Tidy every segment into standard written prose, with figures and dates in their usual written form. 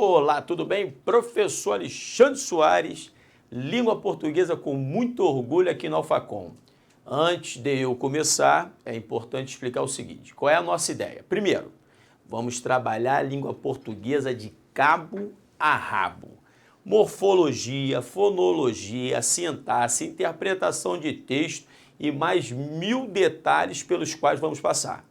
Olá, tudo bem? Professor Alexandre Soares, língua portuguesa com muito orgulho aqui no Alfacom. Antes de eu começar, é importante explicar o seguinte, qual é a nossa ideia? Primeiro, vamos trabalhar a língua portuguesa de cabo a rabo. Morfologia, fonologia, sintaxe, interpretação de texto e mais 1000 detalhes pelos quais vamos passar.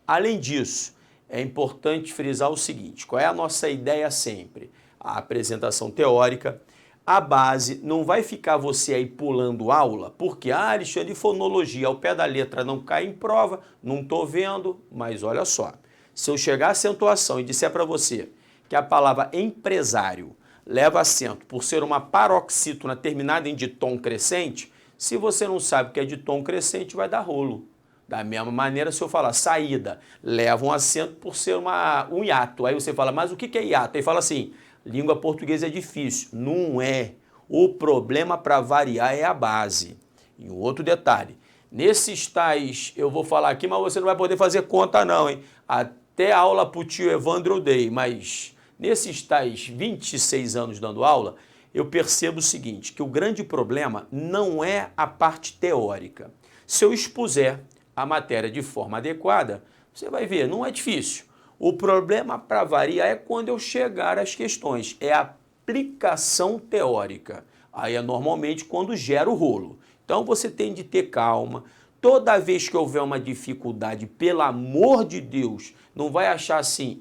Além disso, é importante frisar o seguinte, qual é a nossa ideia sempre? A apresentação teórica, a base, não vai ficar você aí pulando aula, porque, Alexandre, fonologia, ao pé da letra não cai em prova, não estou vendo, mas olha só, se eu chegar à acentuação e disser para você que a palavra empresário leva acento por ser uma paroxítona terminada em ditom crescente, se você não sabe o que é ditom crescente, vai dar rolo. Da mesma maneira, se eu falar saída, leva um acento por ser um hiato. Aí você fala, mas o que é hiato? Aí fala assim, língua portuguesa é difícil. Não é. O problema para variar é a base. E um outro detalhe, nesses tais, eu vou falar aqui, mas você não vai poder fazer conta não, hein? Até a aula para o tio Evandro eu dei, mas nesses tais 26 anos dando aula, eu percebo o seguinte, que o grande problema não é a parte teórica. Se eu expuser a matéria de forma adequada, você vai ver, não é difícil. O problema para variar é quando eu chegar às questões, é a aplicação teórica. Aí é normalmente quando gera o rolo. Então você tem de ter calma. Toda vez que houver uma dificuldade, pelo amor de Deus, não vai achar assim,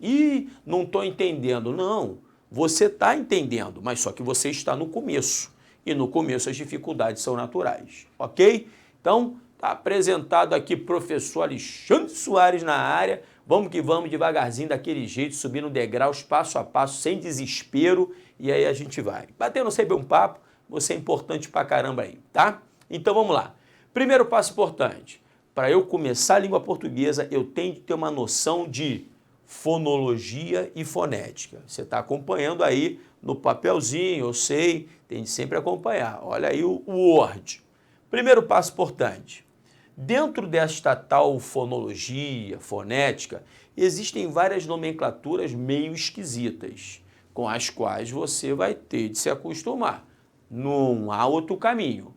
não estou entendendo. Não, você está entendendo, mas só que você está no começo. E no começo as dificuldades são naturais, ok? Então, está apresentado aqui professor Alexandre Soares na área. Vamos que vamos, devagarzinho, daquele jeito, subindo degraus, passo a passo, sem desespero. E aí a gente vai. Batendo sempre um papo, você é importante pra caramba aí, tá? Então vamos lá. Primeiro passo importante. Para eu começar a língua portuguesa, eu tenho que ter uma noção de fonologia e fonética. Você está acompanhando aí no papelzinho, eu sei, tem de sempre acompanhar. Olha aí o Word. Primeiro passo importante. Dentro desta tal fonologia, fonética, existem várias nomenclaturas meio esquisitas, com as quais você vai ter de se acostumar. Não há outro caminho.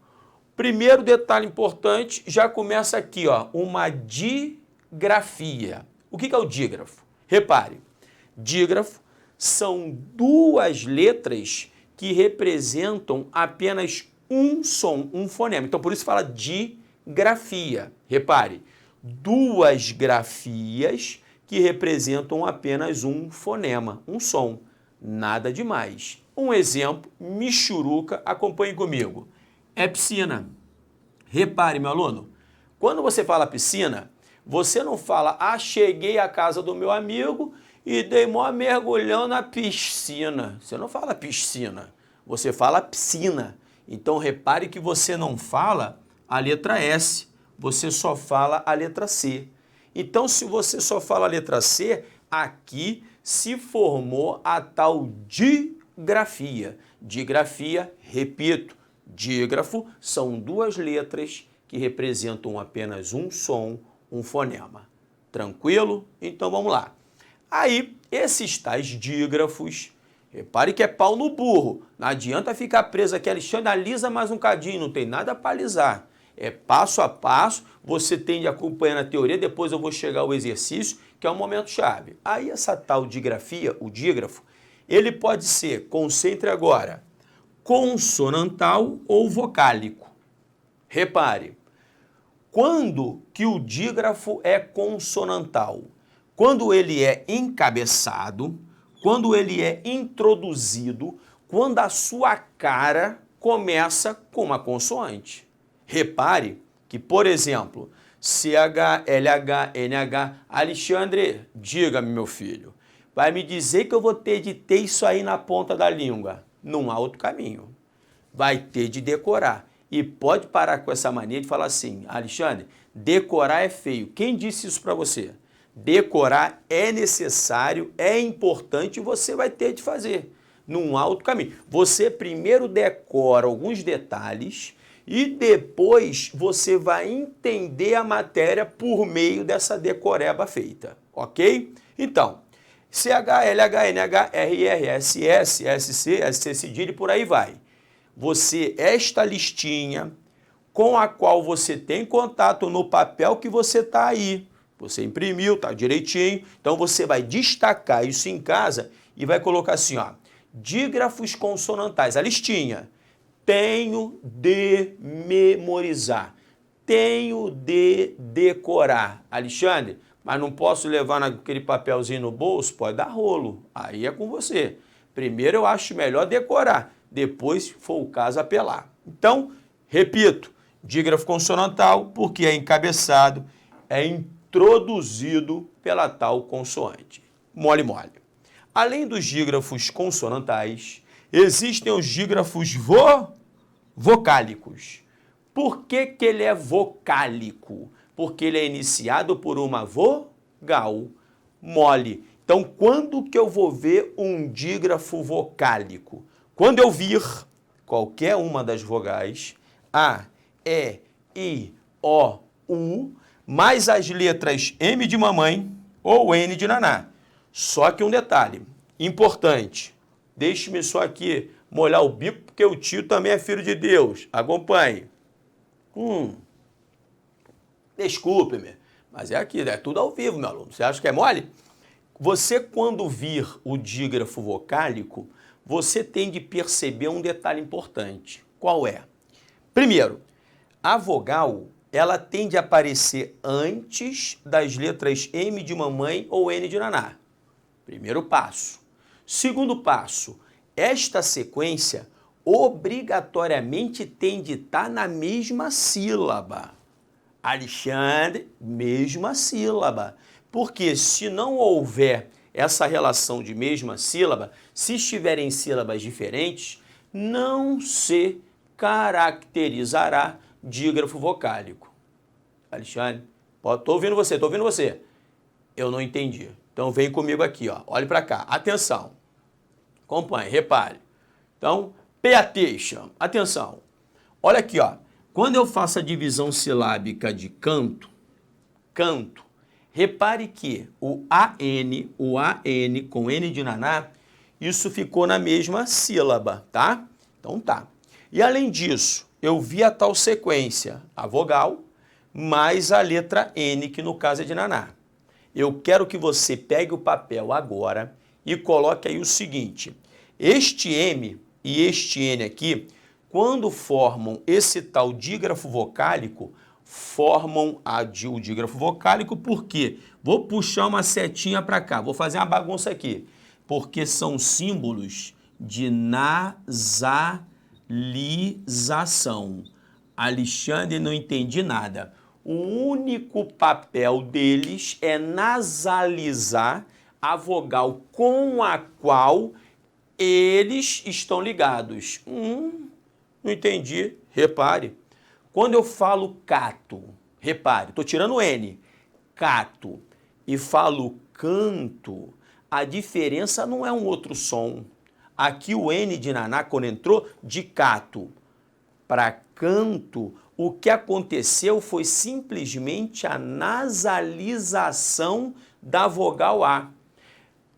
Primeiro detalhe importante, já começa aqui, ó, uma digrafia. O que é o dígrafo? Repare, dígrafo são duas letras que representam apenas um som, um fonema. Então, por isso fala digrafia. Repare, duas grafias que representam apenas um fonema, um som. Nada demais. Um exemplo, michuruca, acompanhe comigo. É piscina. Repare, meu aluno, quando você fala piscina, você não fala, cheguei à casa do meu amigo e dei mó mergulhão na piscina. Você não fala piscina, você fala piscina. Então, repare que você não fala a letra S, você só fala a letra C. Então, se você só fala a letra C, aqui se formou a tal digrafia. Digrafia, repito, dígrafo são duas letras que representam apenas um som, um fonema. Tranquilo? Então, vamos lá. Aí, esses tais dígrafos, repare que é pau no burro. Não adianta ficar preso aqui, Alexandre, alisa mais um cadinho, não tem nada para alisar. É passo a passo, você tem de acompanhar a teoria, depois eu vou chegar ao exercício, que é o momento chave. Aí essa tal digrafia, o dígrafo, ele pode ser, concentre agora, consonantal ou vocálico. Repare, quando que o dígrafo é consonantal? Quando ele é encabeçado, quando ele é introduzido, quando a sua cara começa com uma consoante. Repare que, por exemplo, CH, LH, NH, Alexandre, diga-me, meu filho, vai me dizer que eu vou ter de ter isso aí na ponta da língua? Não há outro caminho. Vai ter de decorar. E pode parar com essa mania de falar assim, Alexandre, decorar é feio. Quem disse isso para você? Decorar é necessário, é importante e você vai ter de fazer. Não há outro caminho. Você primeiro decora alguns detalhes e depois você vai entender a matéria por meio dessa decoreba feita, ok? Então, CH, LH, NH, RR, SS, SC, SC cedilha e por aí vai. Esta listinha com a qual você tem contato no papel que você está aí. Você imprimiu, está direitinho. Então você vai destacar isso em casa e vai colocar assim, ó, dígrafos consonantais, a listinha. Tenho de memorizar, tenho de decorar. Alexandre, mas não posso levar naquele papelzinho no bolso? Pode dar rolo, aí é com você. Primeiro eu acho melhor decorar, depois, se for o caso, apelar. Então, repito, dígrafo consonantal, porque é encabeçado, é introduzido pela tal consoante. Mole, mole. Além dos dígrafos consonantais, existem os dígrafos vocálicos. Por que que ele é vocálico? Porque ele é iniciado por uma vogal mole. Então, quando que eu vou ver um dígrafo vocálico? Quando eu vir qualquer uma das vogais, A, E, I, O, U, mais as letras M de mamãe ou N de naná. Só que um detalhe importante, deixe-me só aqui molhar o bico, porque o tio também é filho de Deus. Acompanhe. Desculpe-me, mas é aqui, é tudo ao vivo, meu aluno. Você acha que é mole? Você, quando vir o dígrafo vocálico, você tem de perceber um detalhe importante. Qual é? Primeiro, a vogal, ela tende a aparecer antes das letras M de mamãe ou N de naná. Primeiro passo. Segundo passo, esta sequência obrigatoriamente tem de estar na mesma sílaba. Alexandre, mesma sílaba. Porque se não houver essa relação de mesma sílaba, se estiverem sílabas diferentes, não se caracterizará dígrafo vocálico. Alexandre, estou ouvindo você. Eu não entendi. Então vem comigo aqui, ó. Olhe para cá. Atenção. Acompanhe, repare. Então, pay attention. Atenção. Olha aqui, ó. Quando eu faço a divisão silábica de canto, repare que o AN com N de naná, isso ficou na mesma sílaba, tá? Então tá. E além disso, eu vi a tal sequência, a vogal, mais a letra N, que no caso é de naná. Eu quero que você pegue o papel agora e coloque aí o seguinte, este M e este N aqui, quando formam esse tal dígrafo vocálico, formam o dígrafo vocálico, por quê? Vou puxar uma setinha para cá, vou fazer uma bagunça aqui, porque são símbolos de nasalização. Alexandre, não entendi nada. O único papel deles é nasalizar a vogal com a qual eles estão ligados. Não entendi. Repare. Quando eu falo cato, repare, estou tirando o N, cato, e falo canto, a diferença não é um outro som. Aqui o N de naná, quando entrou de cato para canto, o que aconteceu foi simplesmente a nasalização da vogal A.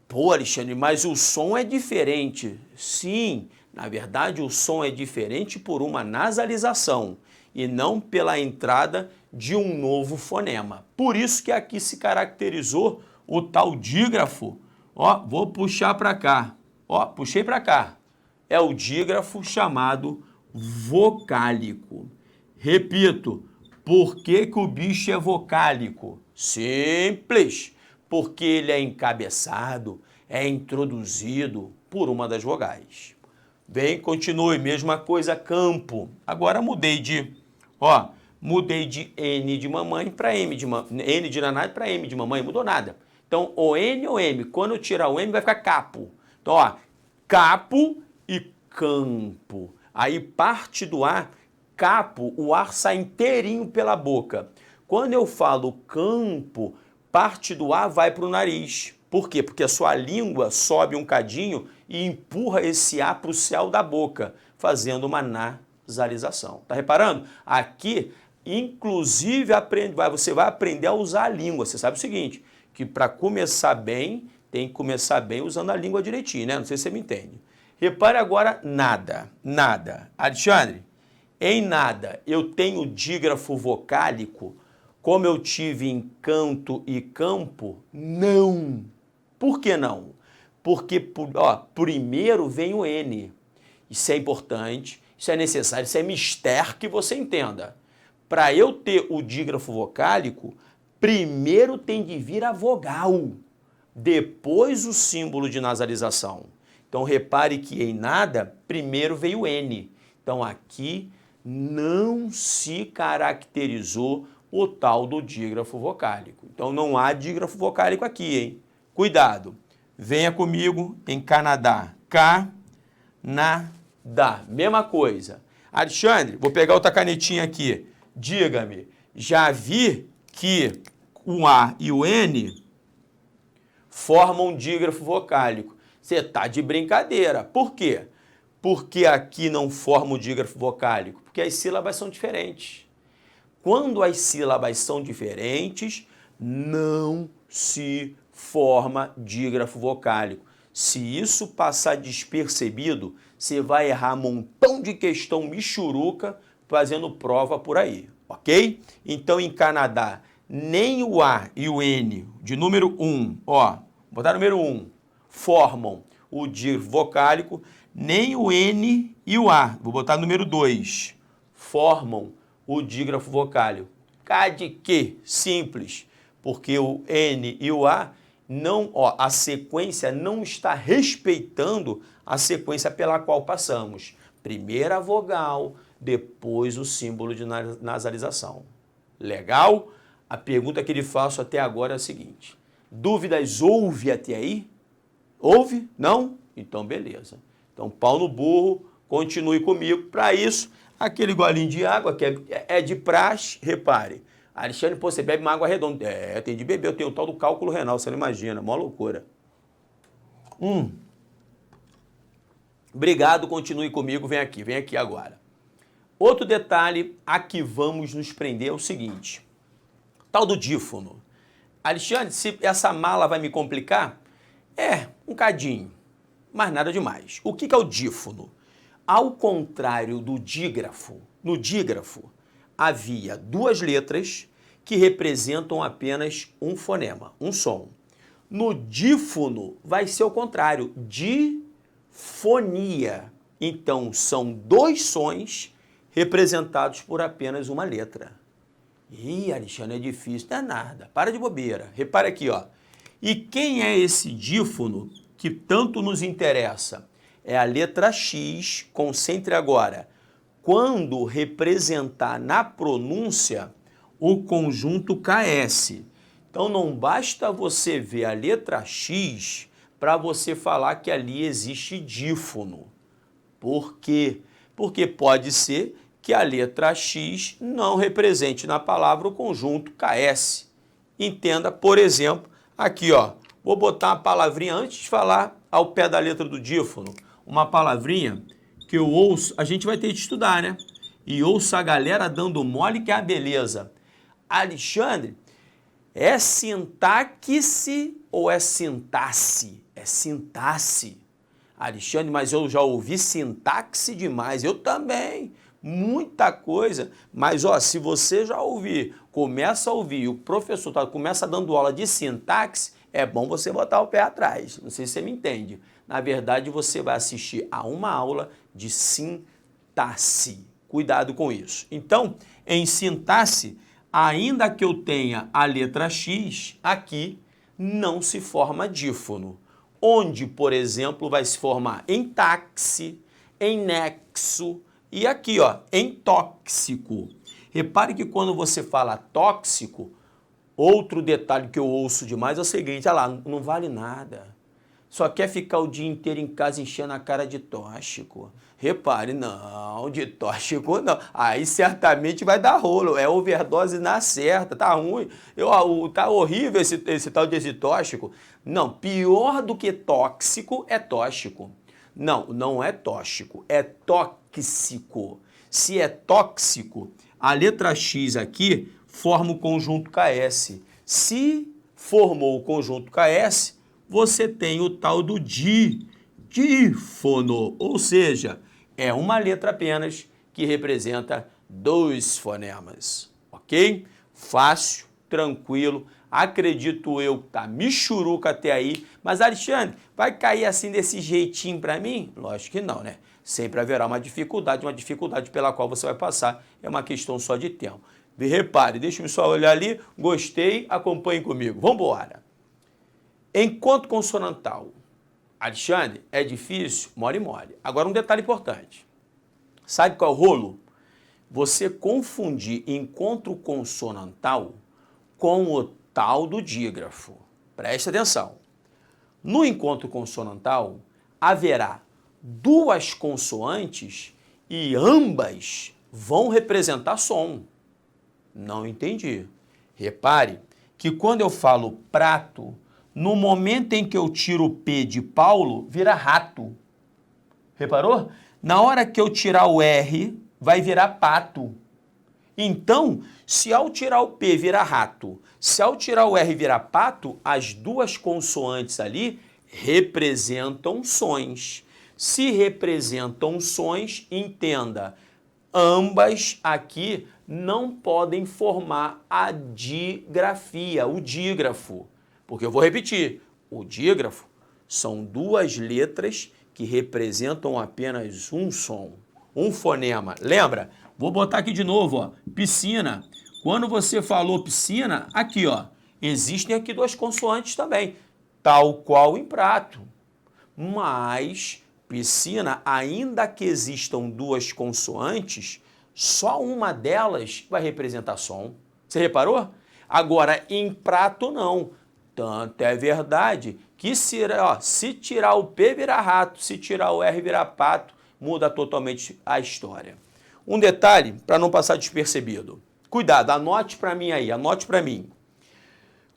Pô, Alexandre, mas o som é diferente. Sim, na verdade o som é diferente por uma nasalização e não pela entrada de um novo fonema. Por isso que aqui se caracterizou o tal dígrafo. Ó, vou puxar para cá. Ó, puxei para cá. É o dígrafo chamado vocálico. Repito, por que que o bicho é vocálico? Simples, porque ele é encabeçado, é introduzido por uma das vogais. Bem, continue, mesma coisa, campo. Agora mudei de N de mamãe para N de naná para M de mamãe, mudou nada. Então, o N ou M, quando eu tirar o M vai ficar capo. Então, ó, capo e campo. Aí parte do A, capo, o ar sai inteirinho pela boca. Quando eu falo campo, parte do A vai para o nariz. Por quê? Porque a sua língua sobe um cadinho e empurra esse A para o céu da boca, fazendo uma nasalização. Tá reparando? Aqui, inclusive, você vai aprender a usar a língua. Você sabe o seguinte, que para começar bem, tem que começar bem usando a língua direitinho, né? Não sei se você me entende. Repare agora nada, nada. Alexandre, em nada eu tenho dígrafo vocálico como eu tive em canto e campo? Não. Por que não? Porque, primeiro vem o N. Isso é importante, isso é necessário, isso é mistério que você entenda. Para eu ter o dígrafo vocálico, primeiro tem de vir a vogal, depois o símbolo de nasalização. Então, repare que em nada, primeiro veio o N. Então, aqui não se caracterizou o tal do dígrafo vocálico. Então, não há dígrafo vocálico aqui, hein? Cuidado. Venha comigo em Canadá. Canadá. Mesma coisa. Alexandre, vou pegar outra canetinha aqui. Diga-me, já vi que o A e o N formam dígrafo vocálico. Você está de brincadeira. Por quê? Porque aqui não forma o dígrafo vocálico? Porque as sílabas são diferentes. Quando as sílabas são diferentes, não se forma dígrafo vocálico. Se isso passar despercebido, você vai errar um montão de questão michuruca fazendo prova por aí, ok? Então, em Canadá, nem o A e o N de número 1, vou botar número 1, formam o dígrafo vocálico, nem o N e o A, vou botar número 2, formam o dígrafo vocálico. De que? Simples, porque o N e o A não, a sequência não está respeitando a sequência pela qual passamos. Primeiro a vogal, depois o símbolo de nasalização. Legal? A pergunta que lhe faço até agora é a seguinte: dúvidas houve até aí? Houve? Não? Então beleza. Então pau no burro, continue comigo. Para isso, aquele golinho de água que é de praxe, repare. Alexandre, pô, você bebe uma água redonda. Tem de beber, eu tenho o tal do cálculo renal, você não imagina, mó loucura. Obrigado, continue comigo, vem aqui agora. Outro detalhe a que vamos nos prender é o seguinte, tal do dífono. Alexandre, se essa mala vai me complicar? Um cadinho, mas nada demais. O que é o dífono? Ao contrário do dígrafo, no dígrafo havia duas letras que representam apenas um fonema, um som. No dífono vai ser o contrário, difonia. Então, são dois sons representados por apenas uma letra. Ih, Alexandre, é difícil. Não é nada, para de bobeira. Repara aqui, E quem é esse dífono que tanto nos interessa? É a letra X, concentre agora. Quando representar na pronúncia o conjunto KS. Então, não basta você ver a letra X para você falar que ali existe dífono. Por quê? Porque pode ser que a letra X não represente na palavra o conjunto KS. Entenda, por exemplo, aqui, vou botar uma palavrinha antes de falar ao pé da letra do dífono. Uma palavrinha que eu ouço, a gente vai ter que estudar, né? E ouço a galera dando mole que é a beleza. Alexandre, é sintaxe ou é sintaxe? É sintaxe. Alexandre, mas eu já ouvi sintaxe demais. Eu também. Muita coisa. Mas, se você já ouvir, começa a ouvir, o professor começa dando aula de sintaxe, é bom você botar o pé atrás. Não sei se você me entende. Na verdade, você vai assistir a uma aula de sintaxe. Cuidado com isso. Então, em sintaxe, ainda que eu tenha a letra X, aqui não se forma dífono. Onde, por exemplo, vai se formar em táxi, em nexo e aqui, em tóxico. Repare que quando você fala tóxico, outro detalhe que eu ouço demais é o seguinte, não vale nada. Só quer ficar o dia inteiro em casa enchendo a cara de tóxico. Repare, não, de tóxico não. Aí certamente vai dar rolo, é overdose na certa, tá ruim. Tá horrível esse tal desse tóxico. Não, pior do que tóxico é tóxico. Não é tóxico, é tóxico. Se é tóxico, a letra X aqui forma o conjunto KS. Se formou o conjunto KS, você tem o tal do dífono, ou seja, é uma letra apenas que representa 2 fonemas, ok? Fácil, tranquilo, acredito eu que tá michuruca até aí, mas Alexandre, vai cair assim desse jeitinho para mim? Lógico que não, né? Sempre haverá uma dificuldade pela qual você vai passar, é uma questão só de tempo. Repare, deixa eu só olhar ali, gostei, acompanhe comigo, vamos embora. Encontro consonantal, Alexandre, é difícil? Mole, mole. Agora um detalhe importante, sabe qual é o rolo? Você confundir encontro consonantal com o tal do dígrafo. Preste atenção. No encontro consonantal, haverá 2 consoantes e ambas vão representar som. Não entendi. Repare que quando eu falo prato, no momento em que eu tiro o P de Paulo, vira rato. Reparou? Na hora que eu tirar o R, vai virar pato. Então, se ao tirar o P virar rato, se ao tirar o R virar pato, as 2 consoantes ali representam sons. Se representam sons, entenda, ambas aqui não podem formar a digrafia, o dígrafo. Porque eu vou repetir, o dígrafo são 2 letras que representam apenas um som, um fonema. Lembra? Vou botar aqui de novo, ó, piscina. Quando você falou piscina, aqui, ó, existem aqui 2 consoantes também, tal qual em prato. Mas piscina, ainda que existam 2 consoantes, só uma delas vai representar som. Você reparou? Agora, em prato, não. Tanto é verdade que se tirar o P virar rato, se tirar o R virar pato, muda totalmente a história. Um detalhe para não passar despercebido. Cuidado, anote para mim aí, anote para mim.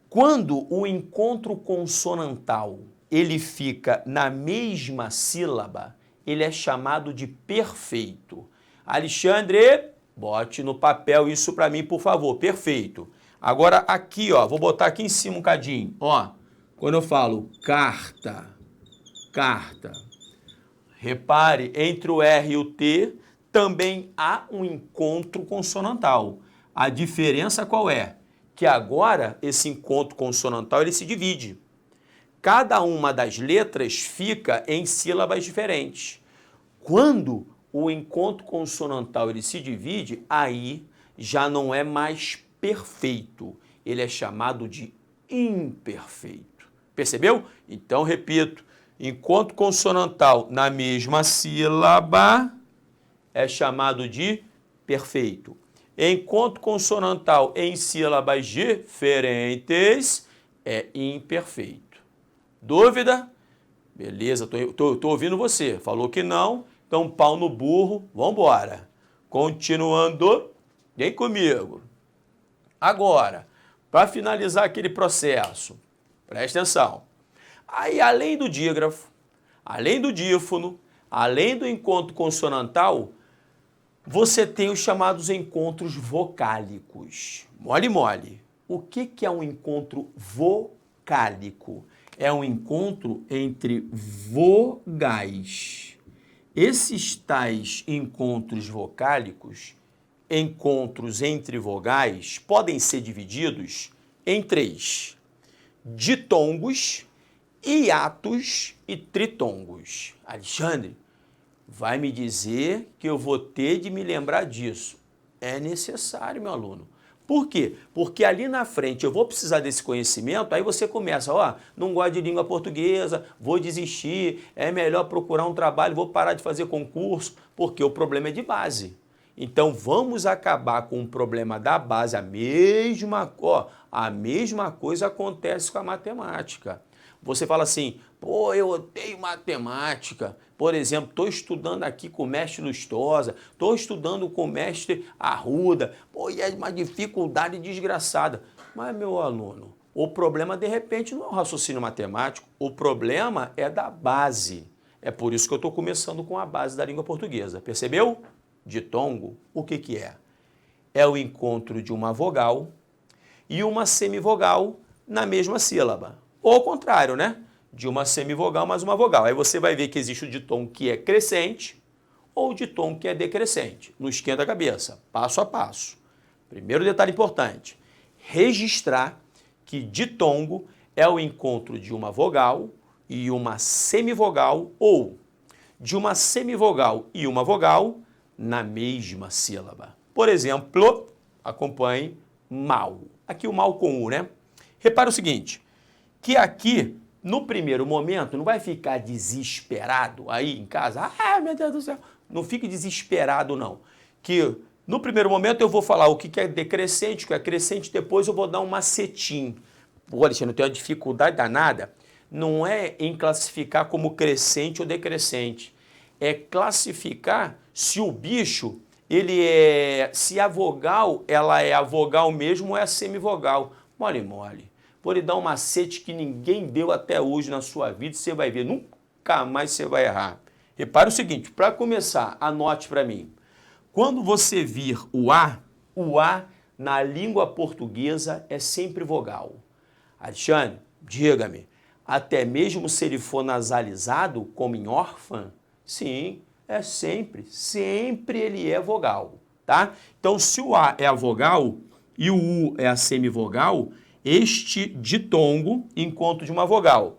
Quando o encontro consonantal ele fica na mesma sílaba, ele é chamado de perfeito. Alexandre, bote no papel isso para mim, por favor, perfeito. Agora aqui, ó, vou botar aqui em cima um cadinho, ó. Quando eu falo carta, carta, repare, entre o R e o T também há um encontro consonantal. A diferença qual é? Que agora esse encontro consonantal ele se divide. Cada uma das letras fica em sílabas diferentes. Quando o encontro consonantal ele se divide, aí já não é mais perfeito. Ele é chamado de imperfeito. Percebeu? Então, repito, encontro consonantal na mesma sílaba é chamado de perfeito. Encontro consonantal em sílabas diferentes é imperfeito. Dúvida? Beleza, tô ouvindo você. Falou que não, então pau no burro, vamos embora. Continuando, vem comigo. Agora, para finalizar aquele processo, preste atenção. Aí, além do dígrafo, além do dífono, além do encontro consonantal, você tem os chamados encontros vocálicos. Mole, mole. O que é um encontro vocálico? É um encontro entre vogais. Esses tais encontros vocálicos, encontros entre vogais, podem ser divididos em 3: ditongos, hiatos e tritongos. Alexandre, vai me dizer que eu vou ter de me lembrar disso. É necessário, meu aluno. Por quê? Porque ali na frente eu vou precisar desse conhecimento, aí você começa, ó, não gosto de língua portuguesa, vou desistir, é melhor procurar um trabalho, vou parar de fazer concurso, porque o problema é de base. Então vamos acabar com o problema da base, a mesma coisa acontece com a matemática. Você fala assim, pô, eu odeio matemática. Por exemplo, estou estudando aqui com o mestre Lustosa, estou estudando com o mestre Arruda, pô, e é uma dificuldade desgraçada. Mas, meu aluno, o problema, de repente, não é o raciocínio matemático, o problema é da base. É por isso que eu estou começando com a base da língua portuguesa. Percebeu? Ditongo, o que é? É o encontro de uma vogal e uma semivogal na mesma sílaba. Ou ao contrário, né? de uma semivogal mais uma vogal. Aí você vai ver que existe o ditongo que é crescente ou o ditongo que é decrescente. Não esquenta a cabeça, passo a passo. Primeiro detalhe importante, registrar que ditongo é o encontro de uma vogal e uma semivogal ou de uma semivogal e uma vogal na mesma sílaba. Por exemplo, acompanhe mal. Aqui o mal com U, né? Repara o seguinte, que aqui, no primeiro momento, não vai ficar desesperado aí em casa. Ah, meu Deus do céu. Não fique desesperado, não. Que no primeiro momento eu vou falar o que é decrescente, o que é crescente, depois eu vou dar um macetinho. Pô, Alexandre, eu tenho uma dificuldade danada. Não é em classificar como crescente ou decrescente. É classificar se o bicho, se a vogal, ela é a vogal mesmo ou é a semivogal. Mole, mole. Vou lhe dar um macete que ninguém deu até hoje na sua vida, você vai ver, nunca mais você vai errar. Repara o seguinte, para começar, anote para mim. Quando você vir o A na língua portuguesa é sempre vogal. Alexandre, diga-me, até mesmo se ele for nasalizado, como em órfã? Sim, é sempre ele é vogal, tá? Então, se o A é a vogal e o U é a semivogal, este ditongo, encontro de uma vogal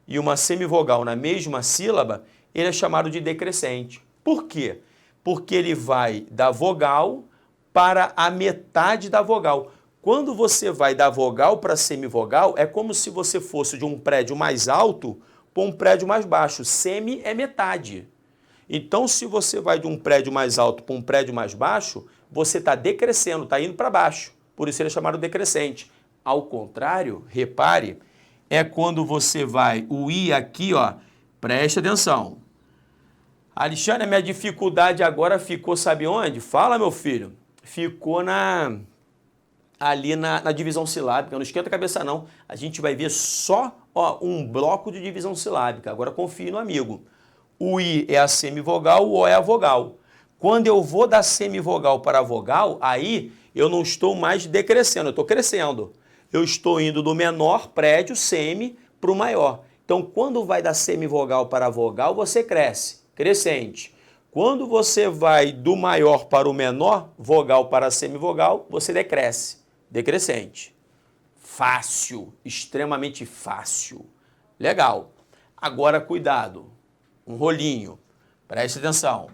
e uma semivogal na mesma sílaba, ele é chamado de decrescente. Por quê? Porque ele vai da vogal para a metade da vogal. Quando você vai da vogal para a semivogal, é como se você fosse de um prédio mais alto para um prédio mais baixo. Semi é metade. Então, se você vai de um prédio mais alto para um prédio mais baixo, você está decrescendo, está indo para baixo. Por isso ele é chamado decrescente. Ao contrário, repare, é quando você vai, o I aqui, ó, preste atenção. Alexandre, a minha dificuldade agora ficou, sabe onde? Fala, meu filho. Ficou ali na divisão silábica. Não esquenta a cabeça, não. A gente vai ver só um bloco de divisão silábica. Agora confie no amigo. O I é a semivogal, o O é a vogal. Quando eu vou da semivogal para a vogal, aí eu não estou mais decrescendo, eu estou crescendo. Eu estou indo do menor prédio, semi, para o maior. Então, quando vai da semivogal para a vogal, você cresce, crescente. Quando você vai do maior para o menor, vogal para a semivogal, você decresce, decrescente. Fácil, extremamente fácil. Legal. Agora, cuidado. Um rolinho, preste atenção.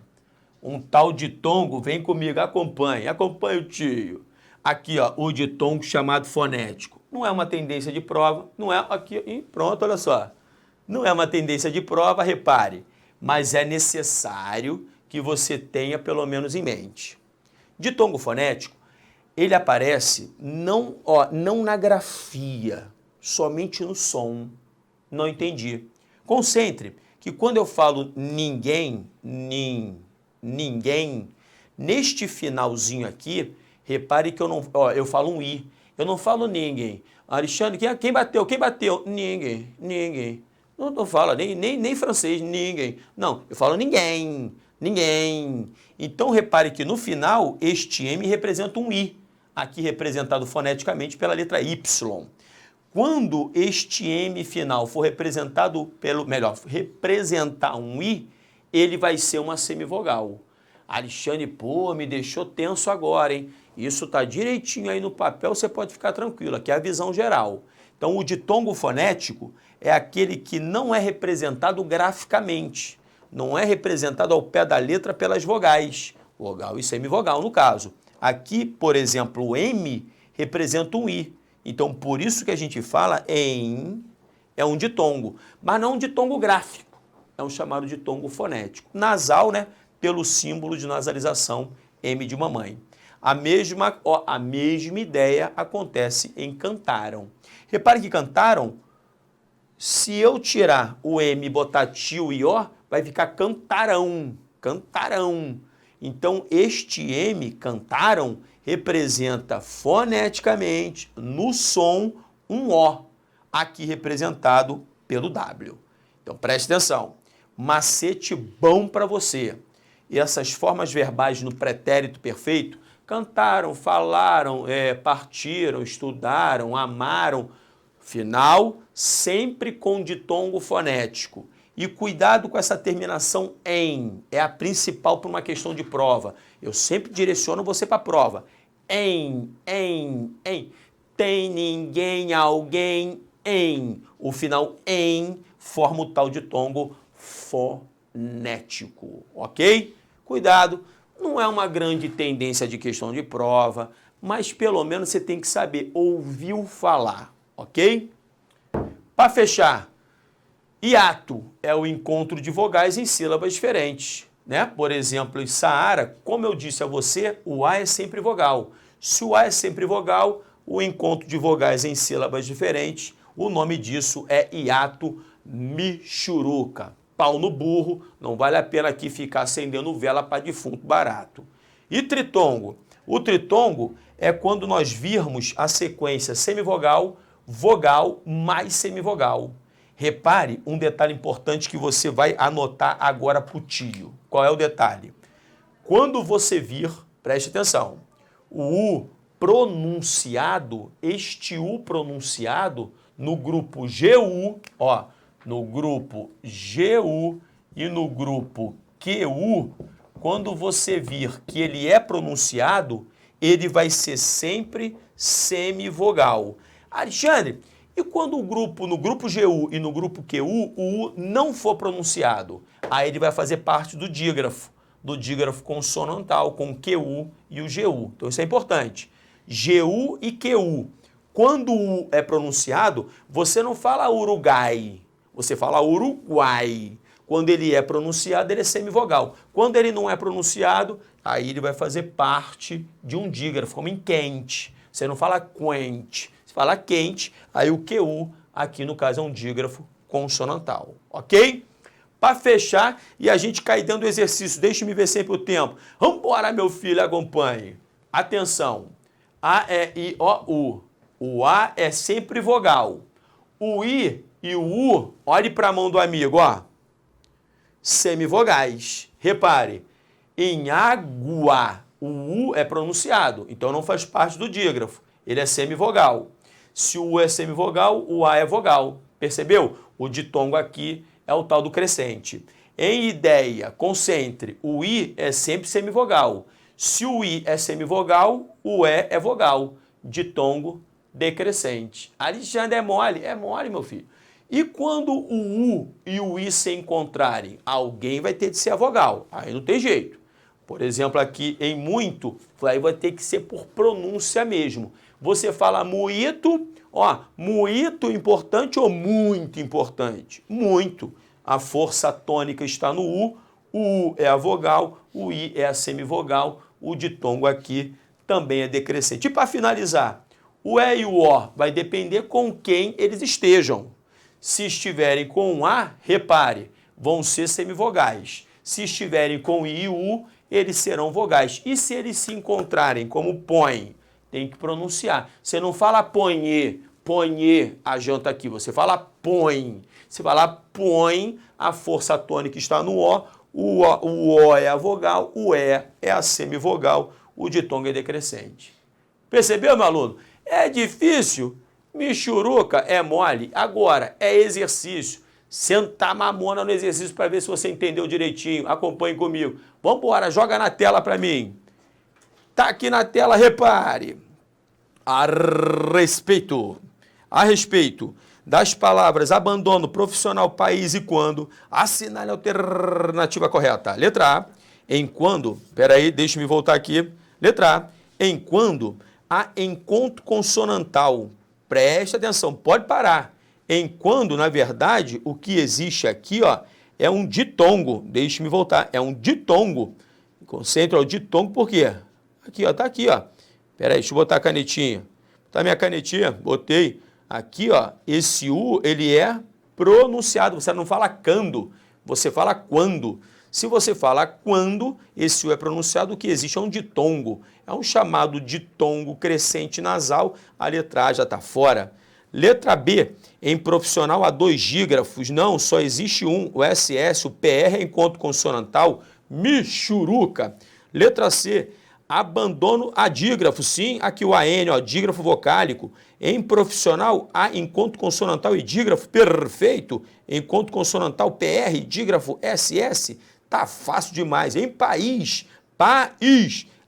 Um tal ditongo, vem comigo, acompanhe o tio. Aqui, ó, o ditongo chamado fonético. Não é uma tendência de prova, não é aqui, e pronto, olha só. Não é uma tendência de prova, repare, mas é necessário que você tenha pelo menos em mente. Ditongo fonético, ele aparece não na grafia, somente no som. Não entendi. Concentre que quando eu falo ninguém, ninguém, neste finalzinho aqui, repare que eu falo um i. Eu não falo ninguém. Alexandre, quem bateu? Quem bateu? Ninguém. Não fala nem francês, ninguém. Não, eu falo ninguém. Então, repare que no final, este M representa um I, aqui representado foneticamente pela letra Y. Quando este M final for representado representar um I, ele vai ser uma semivogal. Alexandre, pô, me deixou tenso agora, hein? Isso tá direitinho aí no papel, você pode ficar tranquilo, aqui é a visão geral. Então, o ditongo fonético é aquele que não é representado graficamente, não é representado ao pé da letra pelas vogais, vogal e semivogal no caso. Aqui, por exemplo, o M representa um I. Então, por isso que a gente fala é um ditongo, mas não um ditongo gráfico, é um chamado ditongo fonético. Nasal, né, pelo símbolo de nasalização M de mamãe. A mesma ideia acontece em cantaram. Repare que cantaram, se eu tirar o M e botar tio e ó, vai ficar cantarão. Então, este M, cantaram, representa foneticamente, no som, um O, aqui representado pelo W. Então, preste atenção. Macete bom para você. E essas formas verbais no pretérito perfeito, cantaram, falaram, partiram, estudaram, amaram, Final sempre com ditongo fonético. E cuidado com essa terminação em, é a principal para uma questão de prova. Eu sempre direciono você para a prova. Em. Tem ninguém, alguém, em. O final em forma o tal ditongo fonético, ok? Cuidado, não é uma grande tendência de questão de prova, mas pelo menos você tem que saber, ouviu falar, ok? Para fechar, hiato é o encontro de vogais em sílabas diferentes, né? Por exemplo, em Saara, como eu disse a você, o A é sempre vogal. Se o A é sempre vogal, o encontro de vogais em sílabas diferentes, o nome disso é hiato michuruca. Pau no burro, não vale a pena aqui ficar acendendo vela para defunto barato. E tritongo? O tritongo é quando nós virmos a sequência semivogal, vogal mais semivogal. Repare um detalhe importante que você vai anotar agora para o tio. Qual é o detalhe? Quando você vir, preste atenção, o U pronunciado, este U pronunciado no grupo GU, ó, no grupo GU e no grupo QU, quando você vir que ele é pronunciado, ele vai ser sempre semivogal. Alexandre, e quando o grupo, no grupo GU e no grupo QU, o U não for pronunciado? Aí ele vai fazer parte do dígrafo consonantal com o QU e o GU. Então isso é importante. GU e QU. Quando o U é pronunciado, você não fala Uruguai, você fala Uruguai. Quando ele é pronunciado, ele é semivogal. Quando ele não é pronunciado, aí ele vai fazer parte de um dígrafo, como em quente. Você não fala quente, você fala quente, aí o QU, aqui no caso, é um dígrafo consonantal, ok? Para fechar, e a gente cair dentro do exercício, deixe-me ver sempre o tempo. Vamos embora, meu filho, acompanhe. Atenção, A, E, I, O, U. O A é sempre vogal. O I e o U, olhe para a mão do amigo, ó. Semivogais. Repare, em água, o U é pronunciado, então não faz parte do dígrafo. Ele é semivogal. Se o U é semivogal, o A é vogal. Percebeu? O ditongo aqui é o tal do crescente. Em ideia, concentre, o I é sempre semivogal. Se o I é semivogal, o E é vogal. Ditongo decrescente. Alexandre, é mole? É mole, meu filho. E quando o U e o I se encontrarem, alguém vai ter de ser a vogal. Aí não tem jeito. Por exemplo, aqui em muito, aí vai ter que ser por pronúncia mesmo. Você fala muito, ó, muito importante ou muito importante? Muito. A força tônica está no U é a vogal, o I é a semivogal, o ditongo aqui também é decrescente. E para finalizar, o E e o O vai depender com quem eles estejam. Se estiverem com um A, repare, vão ser semivogais. Se estiverem com I e U, eles serão vogais. E se eles se encontrarem como põe, tem que pronunciar. Você não fala ponhe a janta aqui, você fala põe. Você fala põe, a força tônica está no o O é a vogal, o E é a semivogal, o ditongo é decrescente. Percebeu, meu aluno? É difícil? Michuruca é mole. Agora, é exercício. Sentar mamona no exercício para ver se você entendeu direitinho. Acompanhe comigo. Vamos embora, joga na tela para mim. Tá aqui na tela, repare. A respeito das palavras abandono, profissional, país e quando, assinale a alternativa correta. Letra A, em quando, peraí, deixa-me voltar aqui. Letra A, em quando há encontro consonantal. Preste atenção, pode parar. Em quando, na verdade, o que existe aqui, ó, é um ditongo. Deixe-me voltar, é um ditongo. Concentre o ditongo, por quê? Aqui, ó, tá aqui, ó. Peraí, deixa eu botar a canetinha. Tá minha canetinha? Botei. Aqui, ó, esse U, ele é pronunciado. Você não fala quando, você fala quando. Se você fala quando, esse U é pronunciado, o que existe é um ditongo. É um chamado ditongo crescente nasal. A letra A já está fora. Letra B, em profissional há 2 dígrafos. Não, só existe um, o SS, o PR é encontro consonantal, michuruca. Letra C, abandono adígrafo, sim, aqui o AN, ó, dígrafo vocálico. Em profissional, A, encontro consonantal e dígrafo, perfeito. Encontro consonantal PR, dígrafo SS, tá fácil demais. Em país,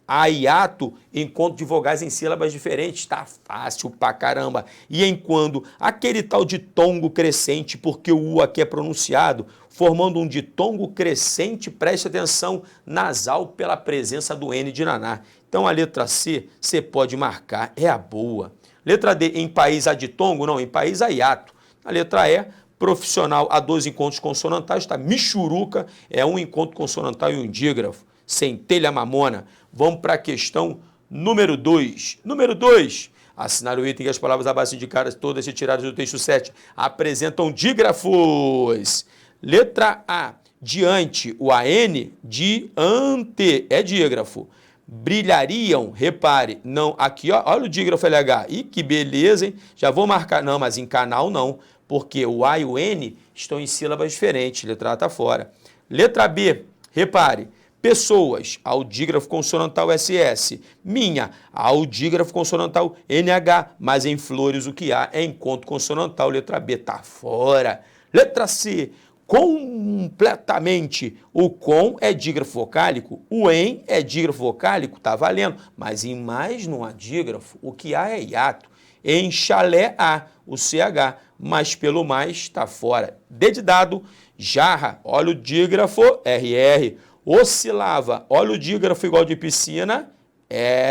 A, hiato, encontro de vogais em sílabas diferentes, tá fácil pra caramba. E em quando, aquele tal ditongo crescente, porque o U aqui é pronunciado, formando um ditongo crescente, preste atenção, nasal pela presença do N de naná. Então a letra C, você pode marcar, é a boa. Letra D, em país a ditongo? Não, em país a hiato. A letra E, profissional a 2 encontros consonantais, tá? Michuruca é um encontro consonantal e um dígrafo. Centelha mamona. Vamos para a questão número 2. Número 2. Assinar o item que as palavras abaixo indicadas, todas retiradas do texto 7, apresentam dígrafos. Letra A. Diante. O AN, diante, é dígrafo. Brilhariam, repare, não, aqui, ó, olha o dígrafo LH. Ih, que beleza, hein? Já vou marcar, não, mas em canal não, porque o A e o N estão em sílabas diferentes, letra A está fora. Letra B, repare, pessoas, ao dígrafo consonantal SS. Minha, ao dígrafo consonantal NH, mas em flores o que há é encontro consonantal, letra B está fora. Letra C, completamente, o com é dígrafo vocálico, o em é dígrafo vocálico, tá valendo, mas em mais não há dígrafo, o que há é hiato. Em chalé há o CH, mas pelo mais está fora. D de dado, jarra, olha o dígrafo RR, oscilava, olha o dígrafo igual de piscina,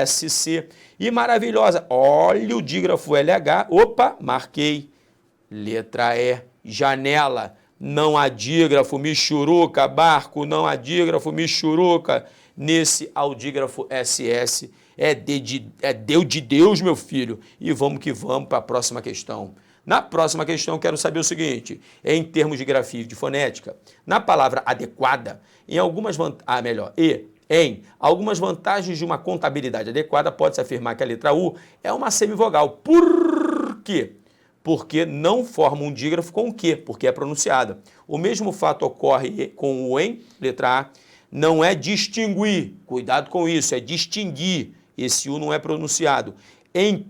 SC. E maravilhosa, olha o dígrafo LH, opa, marquei. Letra E, janela, não há dígrafo, michuruca, barco, não há dígrafo, michuruca. Nesse audígrafo SS é Deus de Deus, meu filho. E vamos que vamos para a próxima questão. Na próxima questão, quero saber o seguinte, em termos de grafia e de fonética, na palavra adequada, em algumas vantagens de uma contabilidade adequada, pode-se afirmar que a letra U é uma semivogal. Por quê? Porque não forma um dígrafo com o Q, porque é pronunciada. O mesmo fato ocorre com o em, letra A, não é distinguir, cuidado com isso, é distinguir, esse U não é pronunciado. Em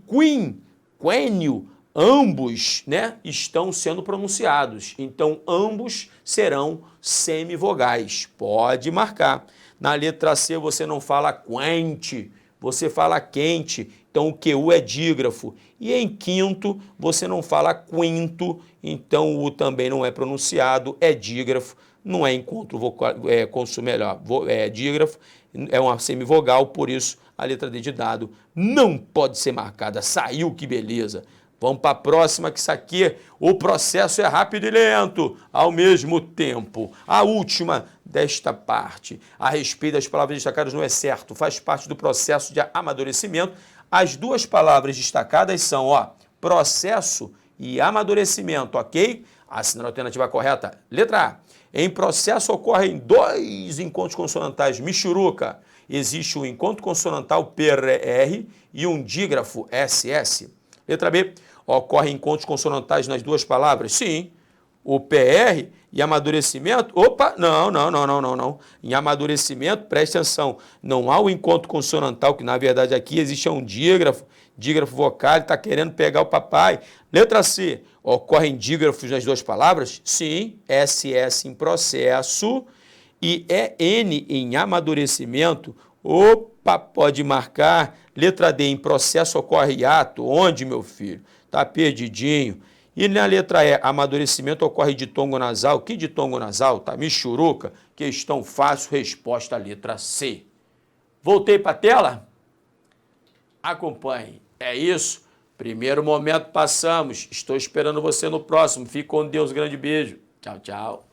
quênio, ambos, né, estão sendo pronunciados, então ambos serão semivogais, pode marcar. Na letra C você não fala quente, você fala quente, então o QU é dígrafo. E em quinto, você não fala quinto, então o U também não é pronunciado, é dígrafo, não é encontro vocal, é dígrafo, é uma semivogal, por isso a letra D de dado não pode ser marcada. Saiu, que beleza! Vamos para a próxima, que isso aqui, o processo é rápido e lento ao mesmo tempo. A última desta parte, a respeito das palavras destacadas não é certo, faz parte do processo de amadurecimento. As duas palavras destacadas são, ó, processo e amadurecimento, ok? Assinando a alternativa correta. Letra A. Em processo ocorrem 2 encontros consonantais michuruca. Existe um encontro consonantal PR e um dígrafo SS. Letra B. Ocorrem encontros consonantais nas duas palavras? Sim. O PR e amadurecimento? Opa, não. Em amadurecimento, preste atenção, não há o encontro consonantal, que na verdade aqui existe um dígrafo vocal, está querendo pegar o papai. Letra C. Ocorrem dígrafos nas duas palavras? Sim. SS em processo e EN em amadurecimento. Opa, pode marcar. Letra D, em processo ocorre hiato. Onde, meu filho? Tá perdidinho. E na letra E, amadurecimento ocorre ditongo nasal. Que ditongo nasal? Tá michuruca. Questão fácil, resposta letra C. Voltei para a tela? Acompanhe. É isso. Primeiro momento passamos. Estou esperando você no próximo. Fique com Deus. Grande beijo. Tchau, tchau.